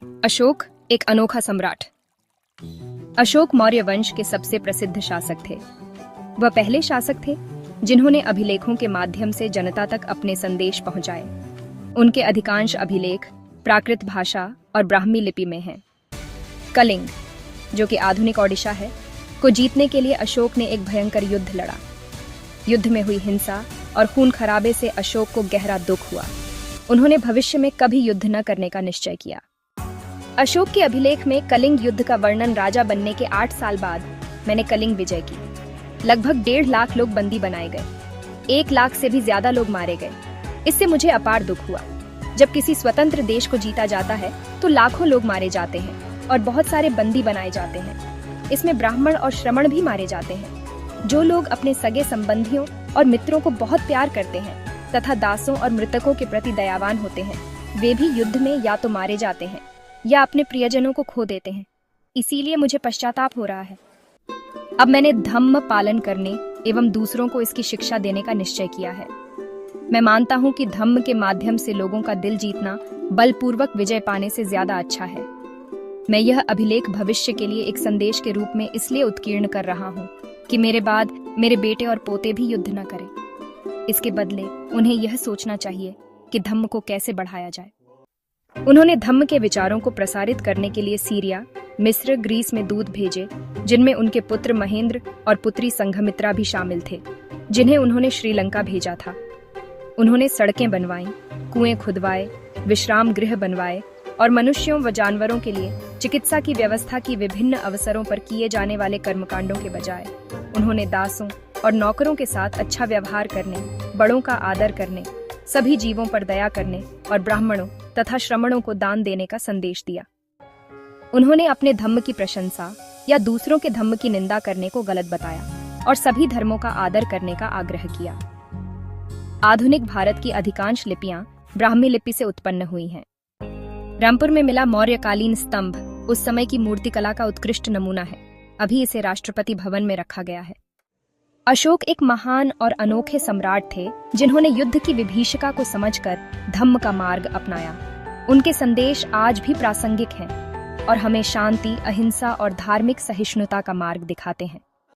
अशोक एक अनोखा सम्राट। अशोक मौर्य वंश के सबसे प्रसिद्ध शासक थे। वह पहले शासक थे जिन्होंने अभिलेखों के माध्यम से जनता तक अपने संदेश पहुंचाए। उनके अधिकांश अभिलेख प्राकृत भाषा और ब्राह्मी लिपि में हैं। कलिंग, जो कि आधुनिक ओडिशा है, को जीतने के लिए अशोक ने एक भयंकर युद्ध लड़ा। युद्ध में हुई हिंसा और खून खराबे से अशोक को गहरा दुख हुआ। उन्होंने भविष्य में कभी युद्ध न करने का निश्चय किया। अशोक के अभिलेख में कलिंग युद्ध का वर्णन राजा बनने के 8 साल बाद मैंने कलिंग विजय की। लगभग 1.5 लाख लोग बंदी बनाए गए। 1 लाख से भी ज्यादा लोग मारे गए। इससे मुझे अपार दुख हुआ। जब किसी स्वतंत्र देश को जीता जाता है तो लाखों लोग मारे जाते हैं और बहुत सारे बंदी बनाए जाते हैं। इसमें ब्राह्मण और श्रमण भी मारे जाते हैं। जो लोग अपने सगे संबंधियों और मित्रों को बहुत प्यार करते हैं तथा दासों और मृतकों के प्रति दयावान होते हैं, वे भी युद्ध में या तो मारे जाते हैं या अपने प्रियजनों को खो देते हैं। इसीलिए मुझे पश्चाताप हो रहा है। अब मैंने धम्म पालन करने एवं दूसरों को इसकी शिक्षा देने का निश्चय किया है। मैं मानता हूँ कि धम्म के माध्यम से लोगों का दिल जीतना बलपूर्वक विजय पाने से ज्यादा अच्छा है। मैं यह अभिलेख भविष्य के लिए एक संदेश के रूप में इसलिए उत्कीर्ण कर रहा हूँ कि मेरे बाद मेरे बेटे और पोते भी युद्ध न करें। इसके बदले उन्हें यह सोचना चाहिए कि धम्म को कैसे बढ़ाया जाए। उन्होंने धम्म के विचारों को प्रसारित करने के लिए सीरिया, मिस्र, ग्रीस में दूत भेजे, जिनमें उनके पुत्र महेंद्र और पुत्री संघमित्रा भी शामिल थे, जिन्हें उन्होंने श्रीलंका भेजा था। उन्होंने सड़कें बनवाईं, कुएं खुदवाए, विश्राम गृह बनवाए और मनुष्यों व जानवरों के लिए चिकित्सा की व्यवस्था की। विभिन्न अवसरों पर किए जाने वाले कर्मकांडों के बजाय उन्होंने दासों और नौकरों के साथ अच्छा व्यवहार करने, बड़ों का आदर करने, सभी जीवों पर दया करने और ब्राह्मणों तथा श्रमणों को दान देने का संदेश दिया। उन्होंने अपने धम्म की प्रशंसा या दूसरों के धम्म की निंदा करने को गलत बताया और सभी धर्मों का आदर करने का आग्रह किया। आधुनिक भारत की अधिकांश लिपियां ब्राह्मी लिपि से उत्पन्न हुई हैं। रामपुर में मिला मौर्यकालीन स्तंभ उस समय की मूर्तिकला का उत्कृष्ट नमूना है। अभी इसे राष्ट्रपति भवन में रखा गया है। अशोक एक महान और अनोखे सम्राट थे जिन्होंने युद्ध की विभीषिका को समझकर धम्म का मार्ग अपनाया। उनके संदेश आज भी प्रासंगिक हैं और हमें शांति, अहिंसा और धार्मिक सहिष्णुता का मार्ग दिखाते हैं।